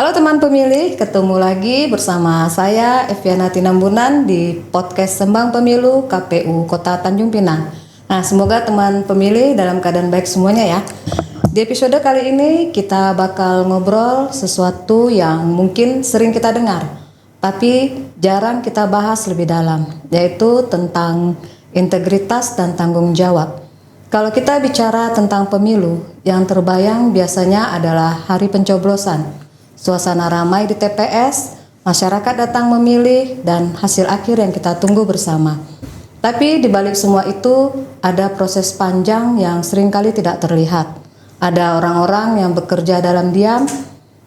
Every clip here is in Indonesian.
Halo teman pemilih, ketemu lagi bersama saya Eviana Tinambunan di podcast Sembang Pemilu KPU Kota Tanjung Pinang. Nah, semoga teman pemilih dalam keadaan baik semuanya ya. Di episode kali ini kita bakal ngobrol sesuatu yang mungkin sering kita dengar, tapi jarang kita bahas lebih dalam, yaitu tentang integritas dan tanggung jawab. Kalau kita bicara tentang pemilu, yang terbayang biasanya adalah hari pencoblosan. Suasana ramai di TPS, masyarakat datang memilih, dan hasil akhir yang kita tunggu bersama. Tapi di balik semua itu, ada proses panjang yang seringkali tidak terlihat. Ada orang-orang yang bekerja dalam diam,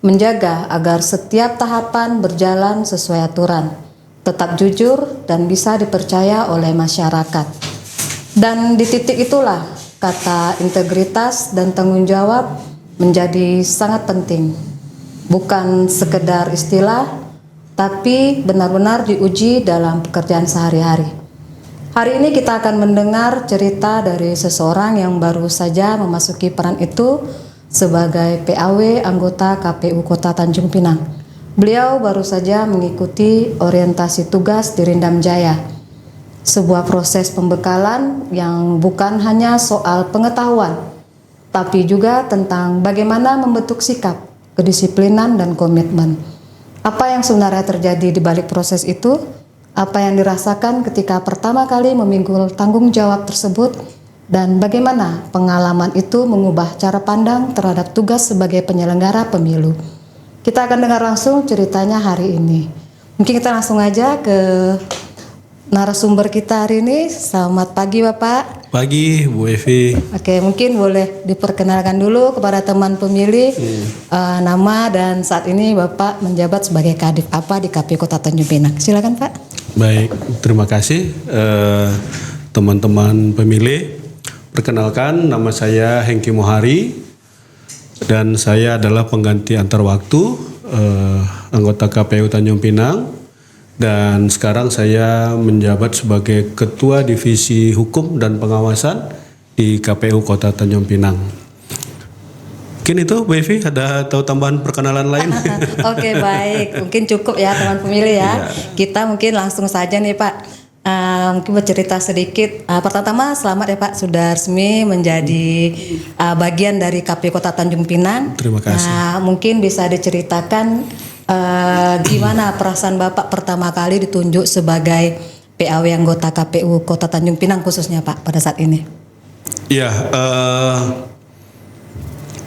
menjaga agar setiap tahapan berjalan sesuai aturan, tetap jujur, dan bisa dipercaya oleh masyarakat. Dan di titik itulah, kata integritas dan tanggung jawab menjadi sangat penting. Bukan sekedar istilah, tapi benar-benar diuji dalam pekerjaan sehari-hari. Hari ini kita akan mendengar cerita dari seseorang yang baru saja memasuki peran itu sebagai PAW anggota KPU Kota Tanjung Pinang. Beliau baru saja mengikuti orientasi tugas di Rindam Jaya. Sebuah proses pembekalan yang bukan hanya soal pengetahuan, tapi juga tentang bagaimana membentuk sikap, kedisiplinan, dan komitmen. Apa yang sebenarnya terjadi di balik proses itu? Apa yang dirasakan ketika pertama kali memikul tanggung jawab tersebut? Dan bagaimana pengalaman itu mengubah cara pandang terhadap tugas sebagai penyelenggara pemilu? Kita akan dengar langsung ceritanya hari ini. Mungkin kita langsung aja ke narasumber kita hari ini. Selamat pagi Bapak. Pagi Bu Evi. Oke, mungkin boleh diperkenalkan dulu kepada teman pemilih nama dan saat ini Bapak menjabat sebagai Kadif apa di KPU Kota Tanjung Pinang. Silakan Pak. Baik, terima kasih teman-teman pemilih. Perkenalkan, nama saya Hengki Mohari dan saya adalah pengganti antar waktu anggota KPU Tanjung Pinang. Dan sekarang saya menjabat sebagai Ketua Divisi Hukum dan Pengawasan di KPU Kota Tanjung Pinang. Mungkin itu Bu Evi, ada atau tambahan perkenalan lain? Oke, baik, mungkin cukup ya teman pemilih ya. Kita mungkin langsung saja nih Pak, mungkin bercerita sedikit. Pertama selamat ya Pak, sudah resmi menjadi bagian dari KPU Kota Tanjung Pinang. Terima kasih. Mungkin bisa diceritakan gimana perasaan Bapak pertama kali ditunjuk sebagai PAW anggota KPU Kota Tanjung Pinang khususnya Pak pada saat ini? Iya,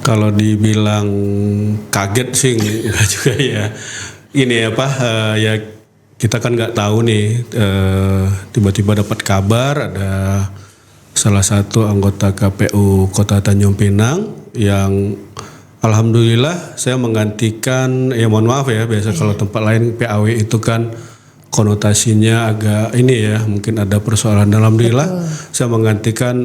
kalau dibilang kaget sih enggak juga ya. Ini apa ya, kita kan nggak tahu nih, tiba-tiba dapat kabar ada salah satu anggota KPU Kota Tanjung Pinang yang alhamdulillah saya menggantikan, ya mohon maaf ya, biasa kalau tempat lain PAW itu kan konotasinya agak ini ya, mungkin ada persoalan. Alhamdulillah saya menggantikan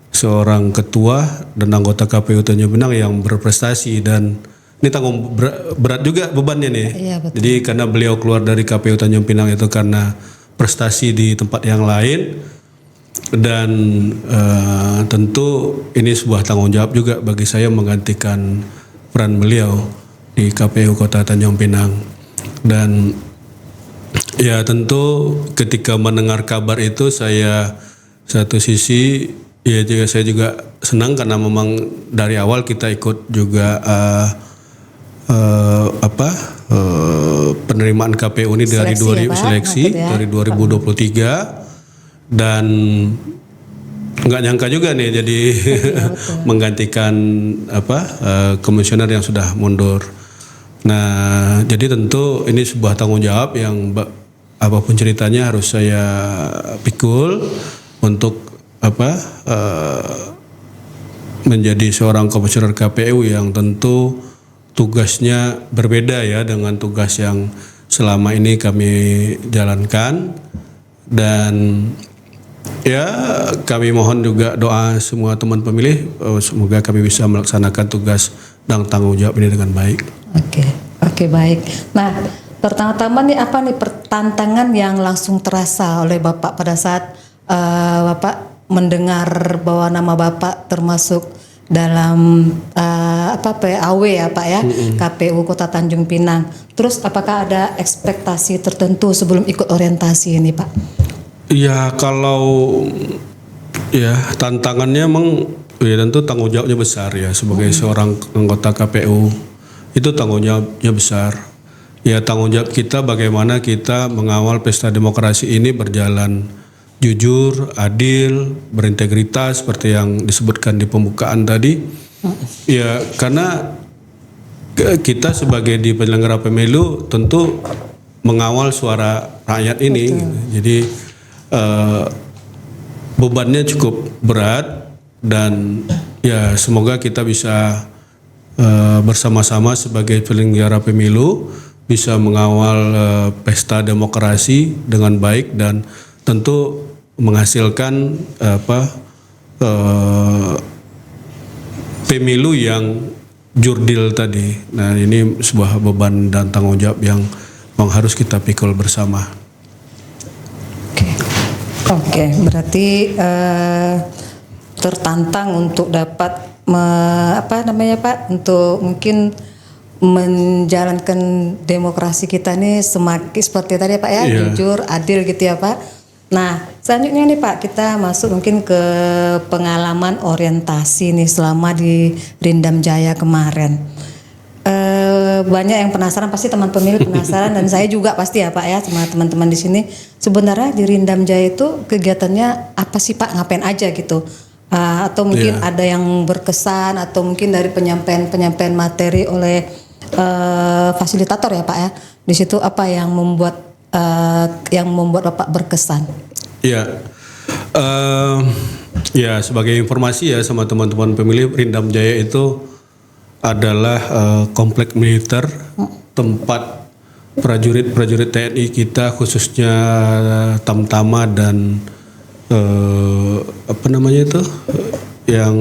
seorang ketua dan anggota KPU Tanjung Pinang yang berprestasi, dan ini tanggung berat juga bebannya nih. Iya, betul. Jadi karena beliau keluar dari KPU Tanjung Pinang itu karena prestasi di tempat yang lain. Dan tentu ini sebuah tanggung jawab juga bagi saya menggantikan peran beliau di KPU Kota Tanjung Pinang. Dan ya tentu ketika mendengar kabar itu saya satu sisi ya juga saya juga senang karena memang dari awal kita ikut juga penerimaan KPU ini dari seleksi dari 2023. Dan nggak nyangka juga nih jadi menggantikan komisioner yang sudah mundur. Nah, jadi tentu ini sebuah tanggung jawab yang apapun ceritanya harus saya pikul untuk menjadi seorang komisioner KPU yang tentu tugasnya berbeda ya dengan tugas yang selama ini kami jalankan. Dan ya kami mohon juga doa semua teman pemilih, semoga kami bisa melaksanakan tugas dan tanggung jawab ini dengan baik. Oke, baik. Nah, pertama-tama nih apa nih tantangan yang langsung terasa oleh Bapak pada saat Bapak mendengar bahwa nama Bapak termasuk dalam PAW ya Pak ya, KPU Kota Tanjung Pinang. Terus apakah ada ekspektasi tertentu sebelum ikut orientasi ini Pak? Ya kalau ya tantangannya emang ya tentu tanggung jawabnya besar ya sebagai seorang anggota KPU, itu tanggung jawabnya besar. Ya tanggung jawab kita bagaimana kita mengawal pesta demokrasi ini berjalan jujur, adil, berintegritas seperti yang disebutkan di pembukaan tadi. Ya karena kita sebagai di penyelenggara pemilu tentu mengawal suara rakyat ini. Gitu. Jadi bebannya cukup berat dan ya semoga kita bisa bersama-sama sebagai penyelenggara pemilu bisa mengawal pesta demokrasi dengan baik dan tentu menghasilkan pemilu yang jurdil tadi. Nah ini sebuah beban dan tanggung jawab yang memang harus kita pikul bersama. Oke, berarti tertantang untuk dapat untuk mungkin menjalankan demokrasi kita nih semakin seperti tadi Pak ya, jujur, adil gitu ya Pak. Nah, selanjutnya nih Pak, kita masuk mungkin ke pengalaman orientasi nih selama di Rindam Jaya kemarin. Banyak yang penasaran, pasti teman pemilih penasaran dan saya juga pasti ya Pak ya, sama teman-teman di sini. Sebenarnya di Rindam Jaya itu kegiatannya apa sih Pak? Ngapain aja gitu? Atau mungkin ada yang berkesan atau mungkin dari penyampaian materi oleh fasilitator ya Pak ya. Di situ apa yang membuat Bapak berkesan? Ya, ya sebagai informasi ya sama teman-teman pemilih, Rindam Jaya itu adalah komplek militer, tempat prajurit TNI kita khususnya Tamtama dan yang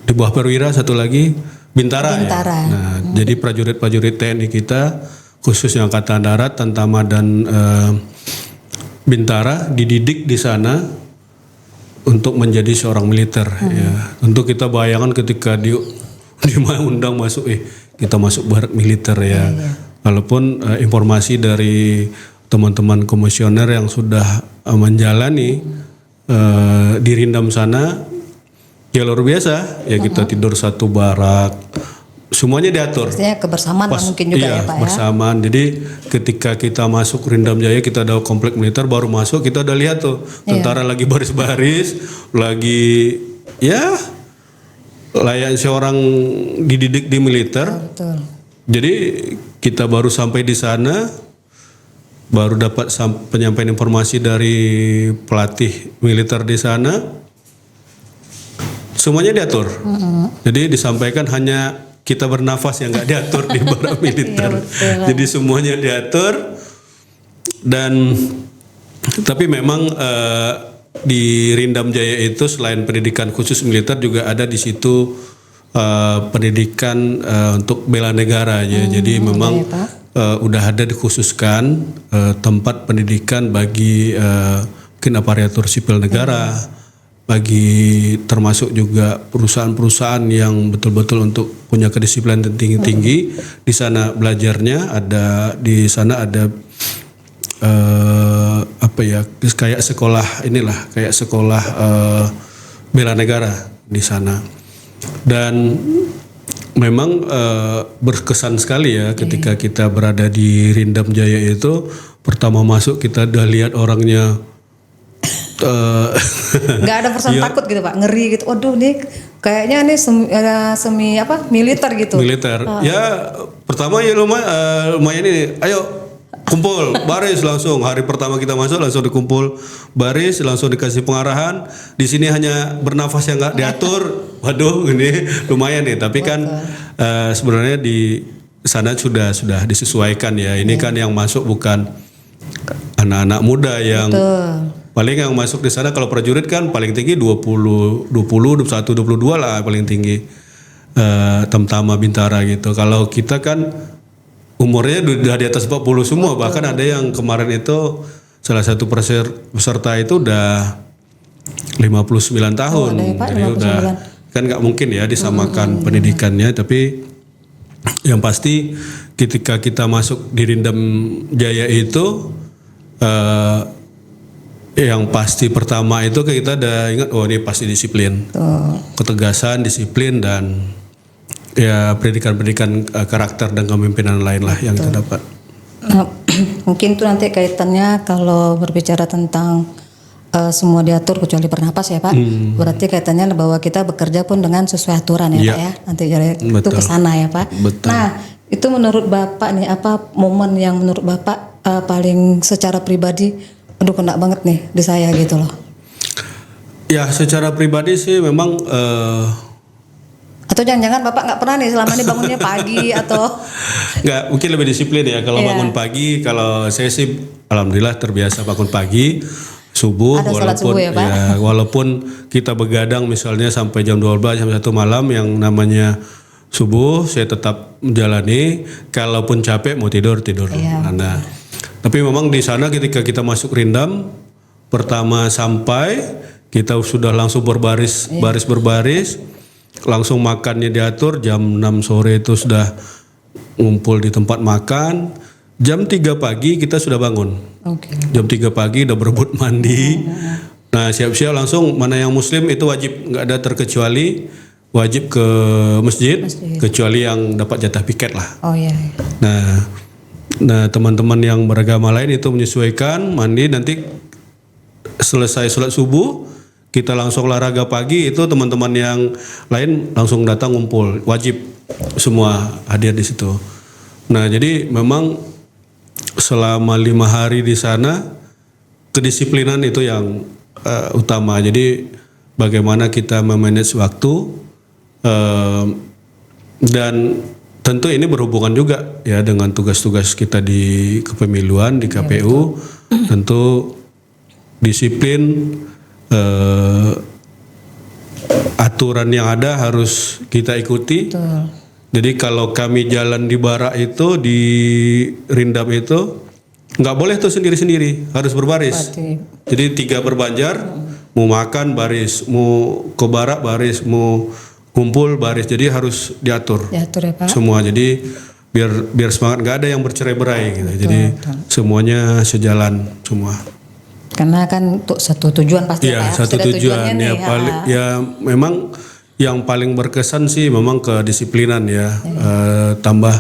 di bawah perwira satu lagi Bintara. Ya. Nah, jadi prajurit TNI kita khususnya Angkatan Darat, Tamtama dan Bintara dididik di sana untuk menjadi seorang militer. Ya. Tentu kita bayangkan ketika undang masuk, kita masuk barak militer ya. Walaupun informasi dari teman-teman komisioner yang sudah menjalani di Rindam sana ya luar biasa ya, kita tidur satu barak, semuanya diatur. Pastinya kebersamaan mungkin juga ya Pak ya. Bersamaan. Jadi ketika kita masuk Rindam Jaya, kita ada komplek militer, baru masuk kita udah lihat tuh tentara lagi baris-baris, lagi ya layak seorang dididik di militer. Betul. Jadi kita baru sampai di sana, baru dapat penyampaian informasi dari pelatih militer di sana. Semuanya diatur. Jadi disampaikan hanya kita bernafas yang nggak diatur di barak militer. Jadi semuanya diatur dan tapi memang di Rindam Jaya itu selain pendidikan khusus militer juga ada di situ pendidikan untuk bela negara ya. Jadi memang udah ada dikhususkan tempat pendidikan bagi mungkin aparatur sipil negara, bagi termasuk juga perusahaan-perusahaan yang betul-betul untuk punya kedisiplinan tinggi-tinggi. Di sana belajarnya ada, di sana ada kayak sekolah bela negara di sana. Dan memang berkesan sekali ya ketika kita berada di Rindam Jaya itu. Pertama masuk kita udah lihat orangnya nggak ada perasaan takut gitu Pak, ngeri gitu. Waduh nih kayaknya nih semi militer gitu. Militer. Ya pertama ya lumayan ini. Ayo kumpul baris langsung. Hari pertama kita masuk langsung dikumpul baris, langsung dikasih pengarahan. Di sini hanya bernafas yang nggak diatur. Waduh ini lumayan nih. Tapi kan sebenarnya di sana sudah disesuaikan ya. Ini kan yang masuk bukan anak-anak muda yang paling yang masuk di sana kalau prajurit kan paling tinggi 20, 21, 22 lah paling tinggi. Tamtama Bintara gitu. Kalau kita kan umurnya udah di atas 40 semua. Bahkan ada yang kemarin itu salah satu peserta itu udah 59 tahun. Ada ya, Pak, jadi 59. udah kan nggak mungkin ya disamakan pendidikannya, tapi yang pasti ketika kita masuk di Rindam Jaya itu yang pasti pertama itu kita udah ingat, oh ini pasti disiplin, ketegasan, disiplin, dan ya pendidikan karakter dan kepemimpinan lain lah yang kita dapat. Nah, mungkin tuh nanti kaitannya kalau berbicara tentang semua diatur kecuali bernapas ya Pak. Berarti kaitannya bahwa kita bekerja pun dengan sesuai aturan ya Pak ya. Nanti jadi itu ke sana ya Pak. Betul. Nah, itu menurut Bapak nih, apa momen yang menurut Bapak paling secara pribadi aduh kena banget nih di saya gitu loh. Ya secara pribadi sih memang atau jangan-jangan Bapak nggak pernah nih selama ini bangunnya pagi atau nggak, mungkin lebih disiplin ya kalau bangun pagi. Kalau saya sih alhamdulillah terbiasa bangun pagi subuh. Ada walaupun sholat subuh ya, Pak? Walaupun kita begadang misalnya sampai jam 12 jam 1 malam yang namanya subuh saya tetap menjalani. Kalaupun capek mau tidur. Nah, tapi memang di sana ketika kita masuk Rindam pertama sampai kita sudah langsung berbaris langsung makannya diatur. Jam 6 sore itu sudah ngumpul di tempat makan. Jam 3 pagi kita sudah bangun. Jam 3 pagi udah berebut mandi. Nah siap-siap langsung, mana yang muslim itu wajib, nggak ada terkecuali wajib ke masjid. Kecuali yang dapat jatah piket lah. Nah teman-teman yang beragama lain itu menyesuaikan mandi, nanti selesai sholat subuh kita langsung olahraga pagi. Itu teman-teman yang lain langsung datang ngumpul, wajib semua hadir di situ. Nah jadi memang selama 5 hari di sana kedisiplinan itu yang utama. Jadi bagaimana kita memanage waktu, dan tentu ini berhubungan juga ya dengan tugas-tugas kita di kepemiluan di KPU. Tentu disiplin, aturan yang ada harus kita ikuti. Jadi kalau kami jalan di barak itu di Rindam itu nggak boleh tuh sendiri-sendiri, harus berbaris. Jadi 3 berbanjar, mau makan baris, mau ke barak baris, mau kumpul baris. Jadi harus diatur ya, Pak? Semua. Jadi biar semangat, nggak ada yang bercerai-berai gitu. Jadi semuanya sejalan semua. Karena kan untuk satu tujuan pasti ya, Pak. Satu tujuan ya, memang yang paling berkesan sih memang kedisiplinan ya. Tambah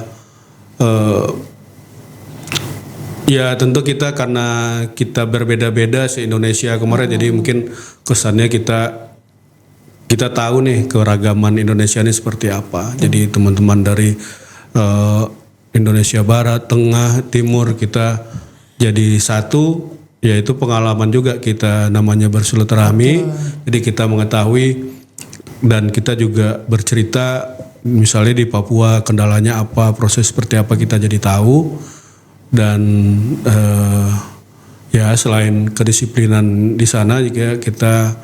ya tentu kita karena kita berbeda-beda se-Indonesia kemarin, jadi mungkin kesannya kita tahu nih keragaman Indonesia ini seperti apa. Jadi teman-teman dari Indonesia Barat, Tengah, Timur kita jadi satu. Ya itu pengalaman juga kita namanya bersilaturahmi. Jadi kita mengetahui dan kita juga bercerita misalnya di Papua kendalanya apa, proses seperti apa kita jadi tahu. Dan ya selain kedisiplinan di sana juga kita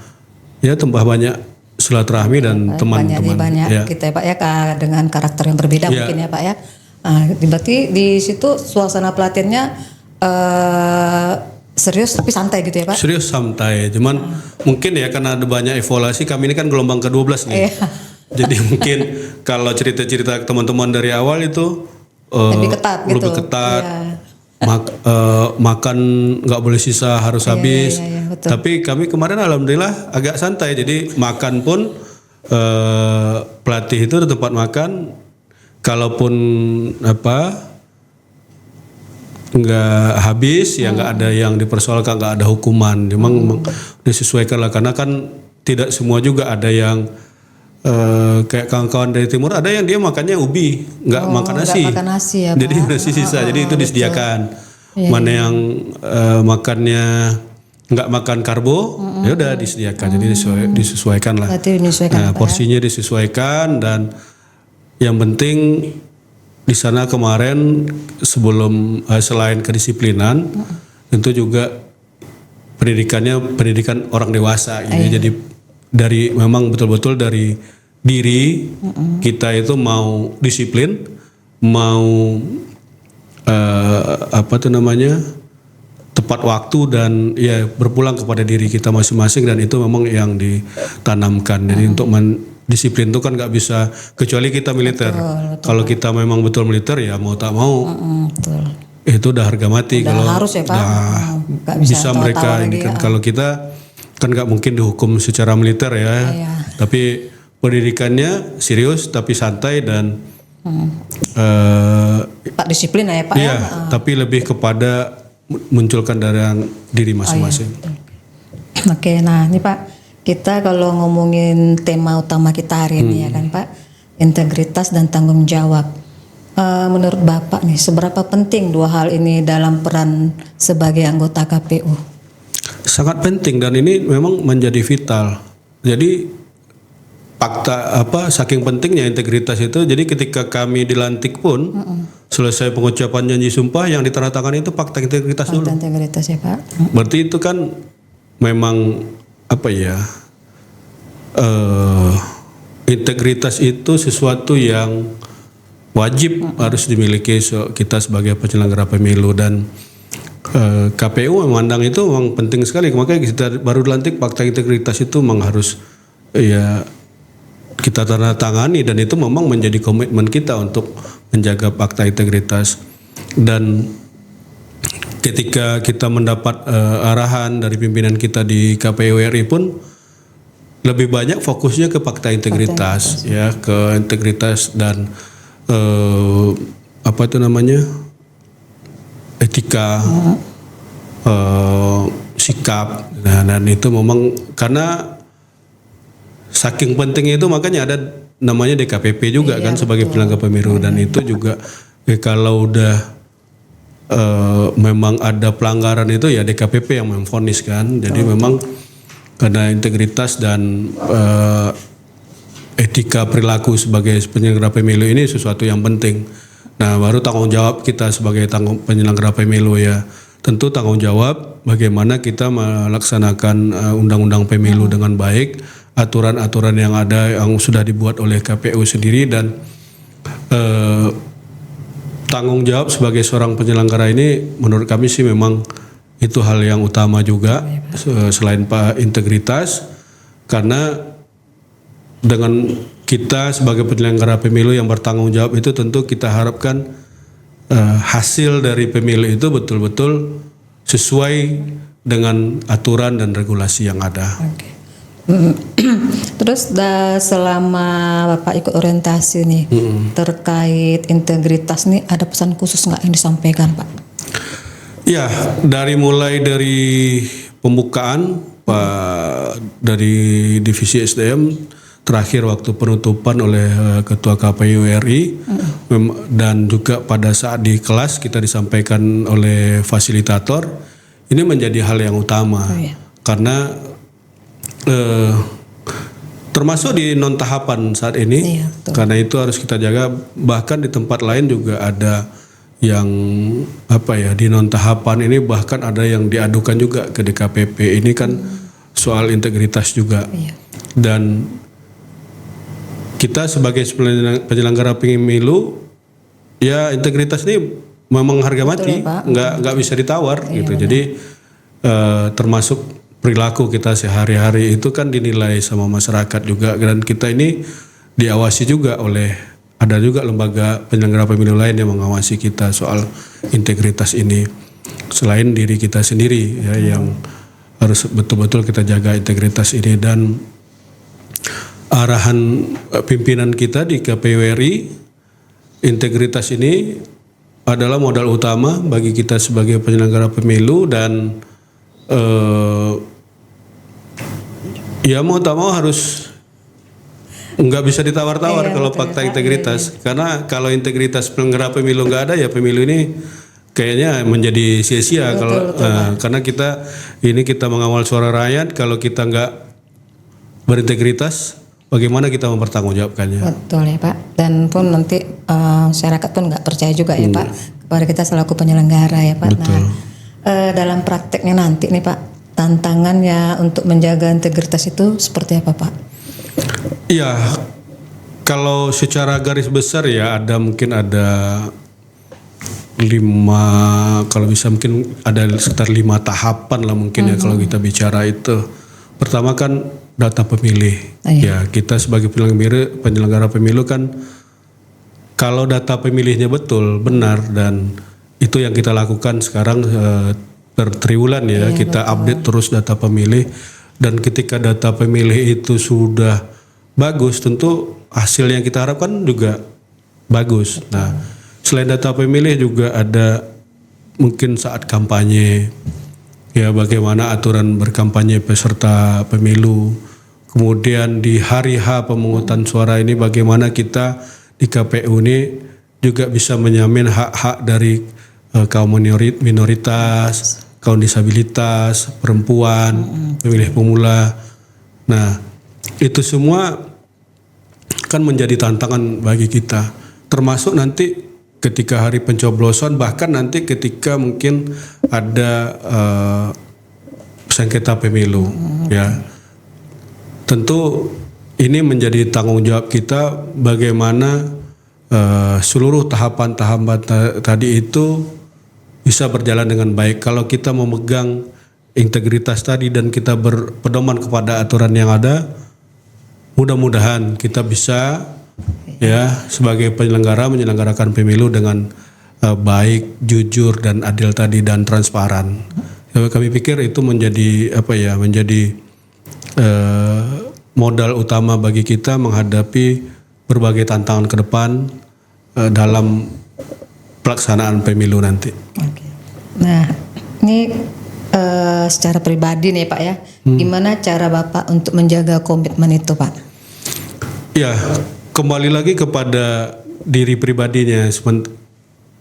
ya tambah banyak silaturahmi dan teman-teman. Banyak kita ya Pak ya dengan karakter yang berbeda mungkin ya Pak ya. Nah, berarti di situ suasana pelatihannya serius tapi santai gitu ya Pak? Serius santai, cuman mungkin ya karena ada banyak evaluasi, kami ini kan gelombang ke-12 nih. Jadi mungkin kalau cerita-cerita teman-teman dari awal itu lebih ketat gitu. Lebih ketat. Makan nggak boleh sisa, harus habis. Tapi kami kemarin alhamdulillah agak santai. Jadi makan pun pelatih itu di tempat makan, kalaupun nggak habis ya nggak ada yang dipersoalkan, nggak ada hukuman. Memang disesuaikan lah, karena kan tidak semua juga ada yang kayak kawan-kawan dari timur, ada yang dia makannya ubi, nggak makan nasi. Ya, jadi nasi sisa, jadi itu disediakan. Mana yang makannya nggak makan karbo, ya udah disediakan. Jadi disesuaikan lah. Nah, porsinya disesuaikan, dan yang penting di sana kemarin sebelum selain kedisiplinan, tentu juga pendidikan orang dewasa. Jadi dari memang betul-betul dari diri kita itu mau disiplin, mau tepat waktu, dan ya berpulang kepada diri kita masing-masing, dan itu memang yang ditanamkan. Jadi untuk disiplin itu kan nggak bisa kecuali kita militer. Kalau kita memang betul militer ya mau tak mau Betul. itu udah harga mati. Udah Kalau harus ya Pak. Nggak bisa mereka tawar-tawar ini lagi, kan kalau kita kan nggak mungkin dihukum secara militer ya. Iya. Tapi pendidikannya serius tapi santai dan Pak disiplin ya Pak iya, ya. tapi lebih kepada munculkan dari diri masing-masing. Oke, nah ini Pak, kita kalau ngomongin tema utama kita hari ini ya kan Pak, integritas dan tanggung jawab. Menurut Bapak nih, seberapa penting dua hal ini dalam peran sebagai anggota KPU? Sangat penting dan ini memang menjadi vital. Jadi fakta saking pentingnya integritas itu, jadi ketika kami dilantik pun selesai pengucapan janji sumpah yang ditandatangan itu fakta integritas dulu. Fakta integritas ya Pak. Berarti itu kan memang integritas itu sesuatu yang wajib harus dimiliki kita sebagai penyelenggara pemilu dan KPU memandang itu memang penting sekali. Makanya kita baru dilantik fakta integritas itu memang harus ya kita tanda tangani dan itu memang menjadi komitmen kita untuk menjaga fakta integritas. Dan ketika kita mendapat arahan dari pimpinan kita di KPU RI pun lebih banyak fokusnya ke fakta integritas ya, ke integritas dan etika, sikap. Nah, dan itu memang karena saking pentingnya itu makanya ada namanya DKPP juga kan sebagai penyelenggara pemilu dan itu juga kalau udah memang ada pelanggaran itu ya DKPP yang memvonis kan. Jadi memang karena integritas dan etika perilaku sebagai penyelenggara pemilu ini sesuatu yang penting. Nah, baru tanggung jawab kita sebagai penyelenggara pemilu ya. Tentu tanggung jawab bagaimana kita melaksanakan undang-undang pemilu dengan baik, aturan-aturan yang ada yang sudah dibuat oleh KPU sendiri dan tanggung jawab sebagai seorang penyelenggara ini menurut kami sih memang itu hal yang utama juga selain integritas, karena dengan kita sebagai penyelenggara pemilu yang bertanggung jawab itu tentu kita harapkan hasil dari pemilu itu betul-betul sesuai dengan aturan dan regulasi yang ada. Oke. Terus selama Bapak ikut orientasi nih terkait integritas nih ada pesan khusus nggak yang disampaikan Pak? Ya, mulai dari pembukaan Pak dari divisi SDM terakhir waktu penutupan oleh Ketua KPU RI dan juga pada saat di kelas kita disampaikan oleh fasilitator, ini menjadi hal yang utama karena termasuk di non tahapan saat ini karena itu harus kita jaga. Bahkan di tempat lain juga ada yang di non tahapan ini bahkan ada yang diadukan juga ke DKPP. Ini kan soal integritas juga dan kita sebagai penyelenggara pemilu ya integritas ini memang harga mati, nggak bisa ditawar gitu. Jadi termasuk perilaku kita sehari-hari itu kan dinilai sama masyarakat juga dan kita ini diawasi juga ada juga lembaga penyelenggara pemilu lain yang mengawasi kita soal integritas ini selain diri kita sendiri ya yang harus betul-betul kita jaga integritas ini. Dan arahan pimpinan kita di KPU RI, integritas ini adalah modal utama bagi kita sebagai penyelenggara pemilu dan ya mau tak mau harus nggak bisa ditawar-tawar kalau fakta integritas. Karena kalau integritas penyelenggara pemilu nggak ada ya pemilu ini kayaknya menjadi sia-sia karena kita mengawal suara rakyat. Kalau kita nggak berintegritas, bagaimana kita mempertanggungjawabkannya? Betul ya Pak. Dan pun nanti masyarakat pun nggak percaya juga ya Pak kepada kita selaku penyelenggara ya Pak. Betul. Nah, dalam prakteknya nanti nih Pak, tantangannya untuk menjaga integritas itu seperti apa Pak? Iya, kalau secara garis besar ya mungkin ada 5, kalau bisa mungkin ada sekitar 5 tahapan lah mungkin ya kalau kita bicara itu. Pertama kan data pemilih. Ya, kita sebagai penyelenggara pemilu kan kalau data pemilihnya betul, benar, dan itu yang kita lakukan sekarang triwulan ya, kita update terus data pemilih, dan ketika data pemilih itu sudah bagus, tentu hasil yang kita harapkan juga bagus. Nah, selain data pemilih juga ada mungkin saat kampanye, ya bagaimana aturan berkampanye peserta pemilu. Kemudian di hari H pemungutan suara ini bagaimana kita di KPU ini juga bisa menjamin hak-hak dari kaum minoritas, kaum disabilitas, perempuan, pemilih pemula. Nah, itu semua kan menjadi tantangan bagi kita. Termasuk nanti ketika hari pencoblosan, bahkan nanti ketika mungkin ada sengketa pemilu, ya tentu ini menjadi tanggung jawab kita bagaimana seluruh tahapan-tahapan tadi itu bisa berjalan dengan baik. Kalau kita memegang integritas tadi dan kita berpedoman kepada aturan yang ada, mudah-mudahan kita bisa ya sebagai penyelenggara menyelenggarakan pemilu dengan baik, jujur dan adil tadi dan transparan. Kami pikir itu menjadi modal utama bagi kita menghadapi berbagai tantangan ke depan dalam pelaksanaan pemilu nanti. Oke. Nah, ini secara pribadi nih Pak ya, gimana cara Bapak untuk menjaga komitmen itu Pak? Ya, kembali lagi kepada diri pribadinya.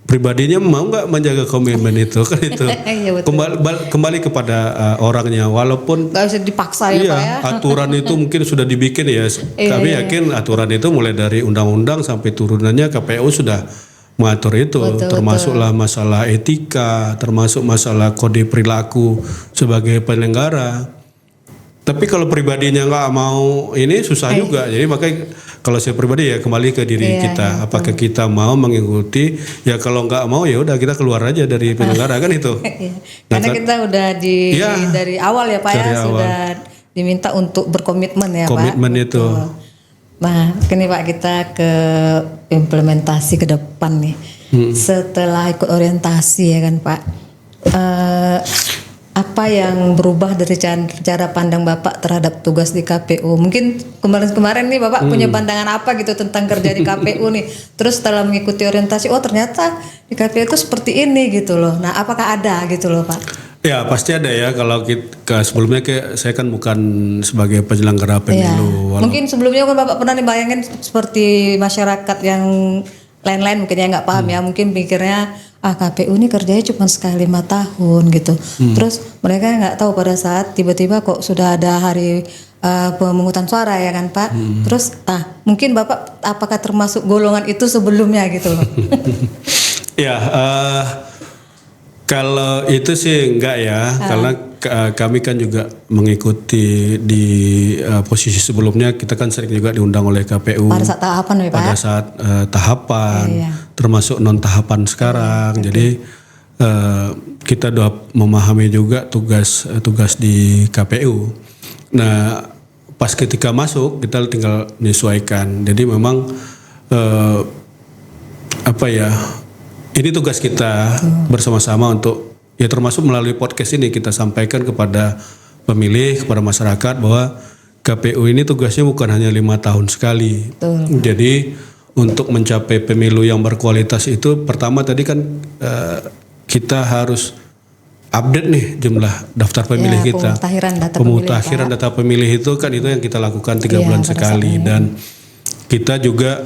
Pribadinya mau nggak menjaga komitmen itu kan itu. Iya, kembali kepada orangnya, walaupun nggak bisa dipaksa ya Pak ya. Aturan itu mungkin sudah dibikin ya. Kami yakin aturan itu mulai dari undang-undang sampai turunannya KPU sudah mengatur itu, termasuklah masalah etika, termasuk masalah kode perilaku sebagai penyelenggara. Tapi kalau pribadinya nggak mau, ini susah juga. Jadi makanya kalau saya pribadi ya kembali ke diri kita. Apakah kita mau mengikuti? Ya kalau nggak mau ya udah kita keluar aja dari penyelenggara kan itu. Karena kita udah dari awal ya Pak ya sudah diminta untuk berkomitmen ya Pak. Komitmen itu. Nah, kini Pak kita ke implementasi ke depan nih. Setelah ikut orientasi ya kan Pak. Apa yang berubah dari cara pandang Bapak terhadap tugas di KPU? Mungkin kemarin nih Bapak punya pandangan apa gitu tentang kerja di KPU nih. Terus setelah mengikuti orientasi, oh ternyata di KPU itu seperti ini gitu loh. Nah, apakah ada gitu loh Pak? Ya pasti ada ya. Kalau sebelumnya saya kan bukan sebagai penyelenggara pemilu. Ya. Mungkin sebelumnya kan Bapak pernah dibayangin seperti masyarakat yang lain-lain mungkin ya nggak paham ya. Mungkin pikirnya KPU ini kerjanya cuma sekali 5 tahun gitu. Terus mereka nggak tahu pada saat tiba-tiba kok sudah ada hari pemungutan suara ya kan Pak. Terus mungkin Bapak apakah termasuk golongan itu sebelumnya gitu loh? Ya kalau itu sih enggak ya, karena kami kan juga mengikuti di posisi sebelumnya, kita kan sering juga diundang oleh KPU. Pada saat tahapan ya Pak? Pada saat tahapan, termasuk non tahapan sekarang. Jadi kita sudah memahami juga tugas di KPU. Nah pas ketika masuk kita tinggal menyesuaikan. Jadi memang ini tugas kita bersama-sama untuk ya termasuk melalui podcast ini kita sampaikan kepada pemilih, kepada masyarakat bahwa KPU ini tugasnya bukan hanya 5 tahun sekali. Jadi untuk mencapai pemilu yang berkualitas itu pertama tadi kan kita harus update nih jumlah daftar pemilih kita. Pemutakhiran data pemilih itu kan itu yang kita lakukan 3 bulan sekali dan kita juga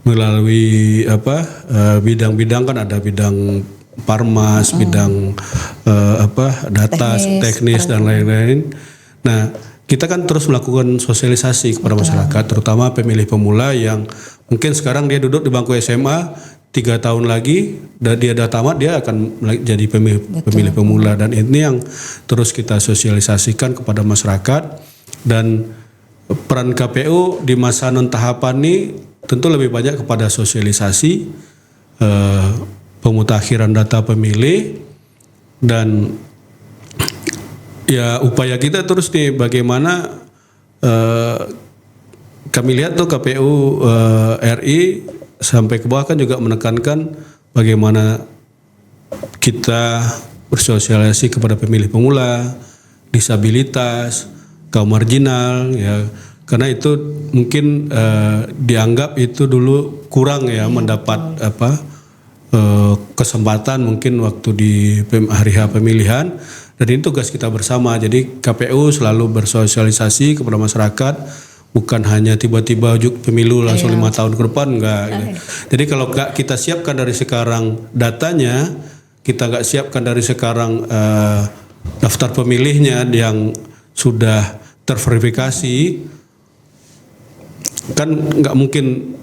melalui bidang-bidang kan ada bidang parmas, bidang data teknis dan lain-lain. Nah, kita kan terus melakukan sosialisasi kepada masyarakat, terutama pemilih pemula yang mungkin sekarang dia duduk di bangku SMA, 3 tahun lagi dan dia sudah tamat, dia akan jadi pemilih pemula, dan ini yang terus kita sosialisasikan kepada masyarakat. Dan peran KPU di masa non tahapan ini tentu lebih banyak kepada sosialisasi, pemutakhiran data pemilih, dan ya upaya kita terus nih bagaimana kami lihat tuh KPU RI sampai ke bawah kan juga menekankan bagaimana kita bersosialisasi kepada pemilih pemula, disabilitas, kaum marginal, ya karena itu mungkin dianggap itu dulu kurang ya mendapat kesempatan mungkin waktu di hari H pemilihan, dan ini tugas kita bersama. Jadi KPU selalu bersosialisasi kepada masyarakat, bukan hanya tiba-tiba pemilu langsung 5 tahun ke depan, enggak. Jadi kalau kita siapkan dari sekarang datanya, kita nggak siapkan dari sekarang daftar pemilihnya yang sudah terverifikasi, kan nggak mungkin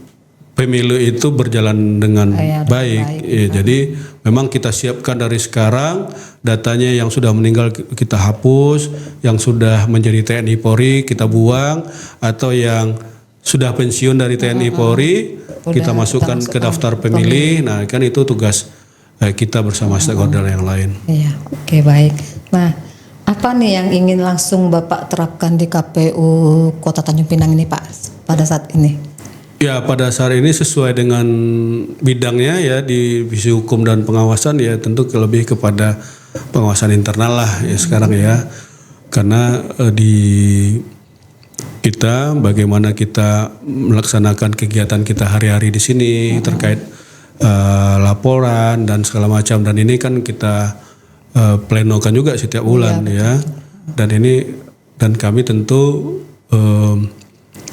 pemilu itu berjalan dengan baik. Ya, jadi memang kita siapkan dari sekarang datanya, yang sudah meninggal kita hapus, yang sudah menjadi TNI Polri kita buang, atau yang sudah pensiun dari TNI Polri kita masukkan ke daftar pemilih. Nah kan itu tugas kita bersama stakeholder yang lain. Iya, oke, baik. Nah, apa nih yang ingin langsung Bapak terapkan di KPU Kota Tanjung Pinang ini Pak pada saat ini? Ya, pada saat ini sesuai dengan bidangnya ya, di divisi hukum dan pengawasan ya, tentu lebih kepada pengawasan internal lah ya sekarang ya. Karena di kita bagaimana kita melaksanakan kegiatan kita hari-hari di sini terkait laporan dan segala macam, dan ini kan kita plenokan juga setiap bulan ya. Dan kami tentu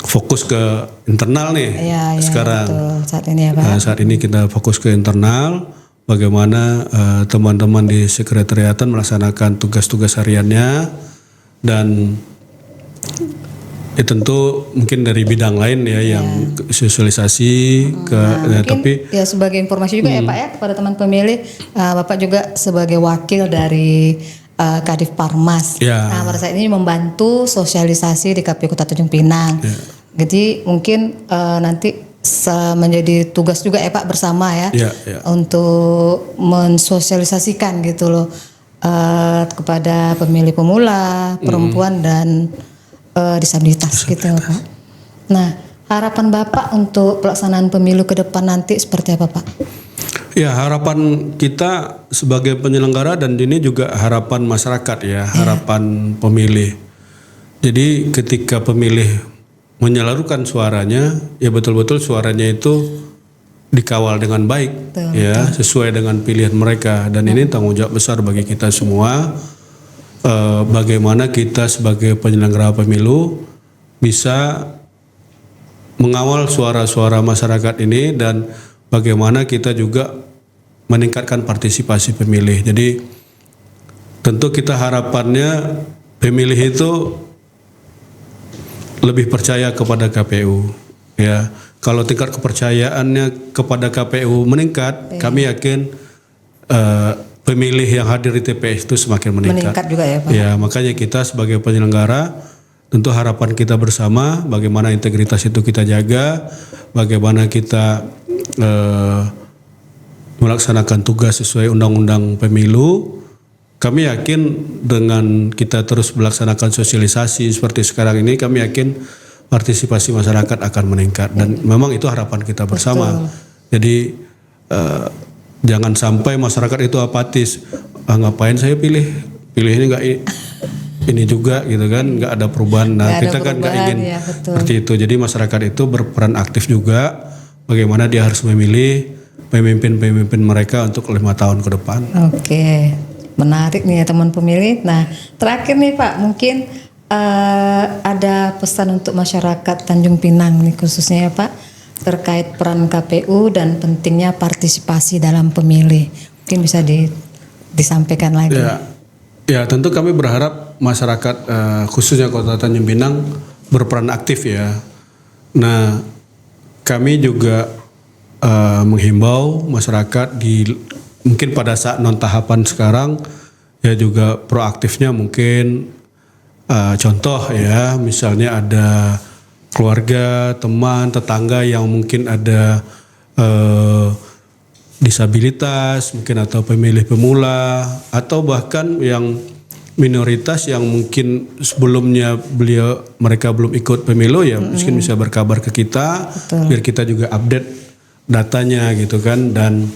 fokus ke internal nih sekarang. Betul. Saat ini ya Pak. Saat ini kita fokus ke internal, bagaimana teman-teman di sekretariatan melaksanakan tugas-tugas hariannya, dan tentu mungkin dari bidang lain ya yang sosialisasi tapi ya sebagai informasi juga ya Pak ya kepada teman pemilih, Bapak juga sebagai wakil dari Kadif Parmas. Nah pada saat ini membantu sosialisasi di KPU Kota Tanjung Pinang. Jadi mungkin nanti menjadi tugas juga ya Pak bersama ya, untuk mensosialisasikan gitu loh kepada pemilih pemula, perempuan dan disabilitas gitu Pak. Nah harapan Bapak untuk pelaksanaan pemilu ke depan nanti seperti apa Pak? Ya, harapan kita sebagai penyelenggara, dan ini juga harapan masyarakat ya, harapan pemilih. Jadi ketika pemilih menyalurkan suaranya, ya betul-betul suaranya itu dikawal dengan baik, sesuai dengan pilihan mereka. Dan ini tanggung jawab besar bagi kita semua. Bagaimana kita sebagai penyelenggara pemilu bisa mengawal suara-suara masyarakat ini, dan bagaimana kita juga meningkatkan partisipasi pemilih. Jadi tentu kita harapannya pemilih itu lebih percaya kepada KPU ya. Kalau tingkat kepercayaannya kepada KPU meningkat, kami yakin pemilih yang hadir di TPS itu semakin meningkat. Meningkat juga ya Pak. Ya, makanya kita sebagai penyelenggara tentu harapan kita bersama bagaimana integritas itu kita jaga, bagaimana kita melaksanakan tugas sesuai undang-undang pemilu. Kami yakin dengan kita terus melaksanakan sosialisasi seperti sekarang ini, kami yakin partisipasi masyarakat akan meningkat, dan memang itu harapan kita bersama. Jadi jangan sampai masyarakat itu apatis, ngapain saya pilih ini nggak ini juga gitu kan, nggak ada perubahan. Nah kita kan nggak ingin seperti itu. Jadi masyarakat itu berperan aktif juga, bagaimana dia harus memilih pemimpin mereka untuk 5 tahun ke depan. Oke, menarik nih ya teman pemilih. Nah terakhir nih Pak, mungkin ada pesan untuk masyarakat Tanjung Pinang nih khususnya ya Pak, terkait peran KPU dan pentingnya partisipasi dalam pemilih. Mungkin bisa disampaikan lagi. Ya tentu kami berharap masyarakat khususnya Kota Tanjung Pinang berperan aktif ya. Nah kami juga menghimbau masyarakat mungkin pada saat non tahapan sekarang ya juga proaktifnya, mungkin contoh ya, misalnya ada keluarga, teman, tetangga yang mungkin ada disabilitas mungkin, atau pemilih pemula, atau bahkan yang minoritas yang mungkin sebelumnya mereka belum ikut pemilu ya mungkin bisa berkabar ke kita. Betul. Biar kita juga update datanya gitu kan. Dan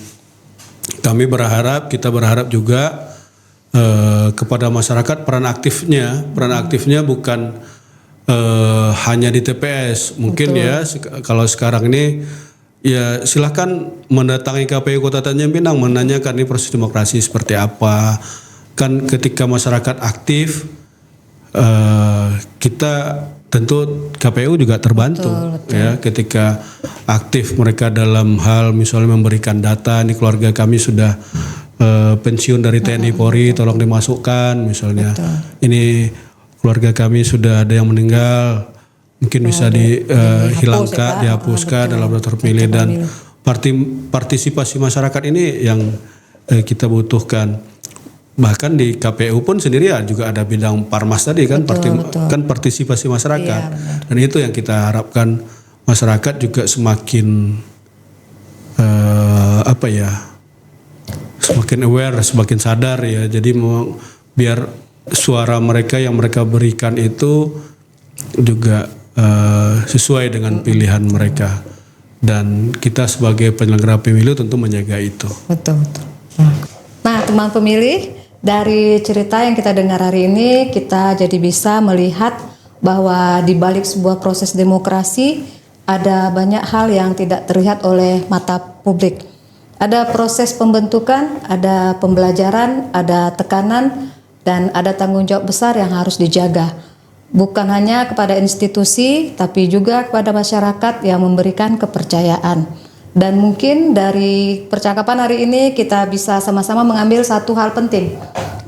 kami kita berharap juga kepada masyarakat peran aktifnya bukan hanya di TPS. Mungkin Betul. ya kalau sekarang ini ya silakan mendatangi KPU Kota Tanjung Pinang menanyakan ini proses demokrasi seperti apa. Kan ketika masyarakat aktif kita tentu KPU juga terbantu. Betul. Ya ketika aktif mereka dalam hal misalnya memberikan data ini keluarga kami sudah pensiun dari TNI Polri tolong dimasukkan misalnya. Betul. Ini keluarga kami sudah ada yang meninggal, mungkin bisa dihapuskan dalam daftar pemilih dan partisipasi masyarakat ini yang kita butuhkan. Bahkan di KPU pun sendiri ya juga ada bidang Parmas tadi kan, kan partisipasi masyarakat. Iya, dan itu yang kita harapkan masyarakat juga semakin semakin aware, semakin sadar ya. Jadi biar suara mereka yang mereka berikan itu juga sesuai dengan pilihan mereka, dan kita sebagai penyelenggara pemilu tentu menjaga itu. Betul. Nah, teman pemilih, dari cerita yang kita dengar hari ini kita jadi bisa melihat bahwa di balik sebuah proses demokrasi ada banyak hal yang tidak terlihat oleh mata publik. Ada proses pembentukan, ada pembelajaran, ada tekanan, dan ada tanggung jawab besar yang harus dijaga. Bukan hanya kepada institusi, tapi juga kepada masyarakat yang memberikan kepercayaan. Dan mungkin dari percakapan hari ini kita bisa sama-sama mengambil satu hal penting,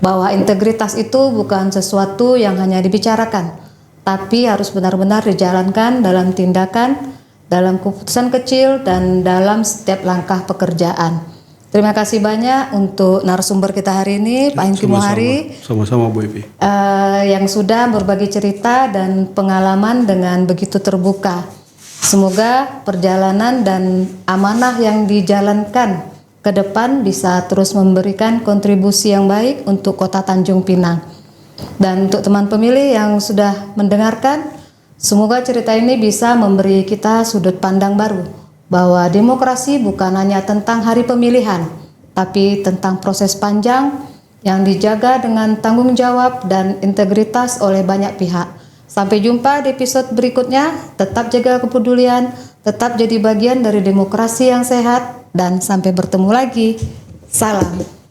bahwa integritas itu bukan sesuatu yang hanya dibicarakan, tapi harus benar-benar dijalankan dalam tindakan, dalam keputusan kecil, dan dalam setiap langkah pekerjaan. Terima kasih banyak untuk narasumber kita hari ini, Pak Hengki Mohari. Sama-sama Bu Evi. Yang sudah berbagi cerita dan pengalaman dengan begitu terbuka. Semoga perjalanan dan amanah yang dijalankan ke depan bisa terus memberikan kontribusi yang baik untuk Kota Tanjung Pinang. Dan untuk teman pemilih yang sudah mendengarkan, semoga cerita ini bisa memberi kita sudut pandang baru, bahwa demokrasi bukan hanya tentang hari pemilihan, tapi tentang proses panjang yang dijaga dengan tanggung jawab dan integritas oleh banyak pihak. Sampai jumpa di episode berikutnya. Tetap jaga kepedulian, tetap jadi bagian dari demokrasi yang sehat, dan sampai bertemu lagi. Salam.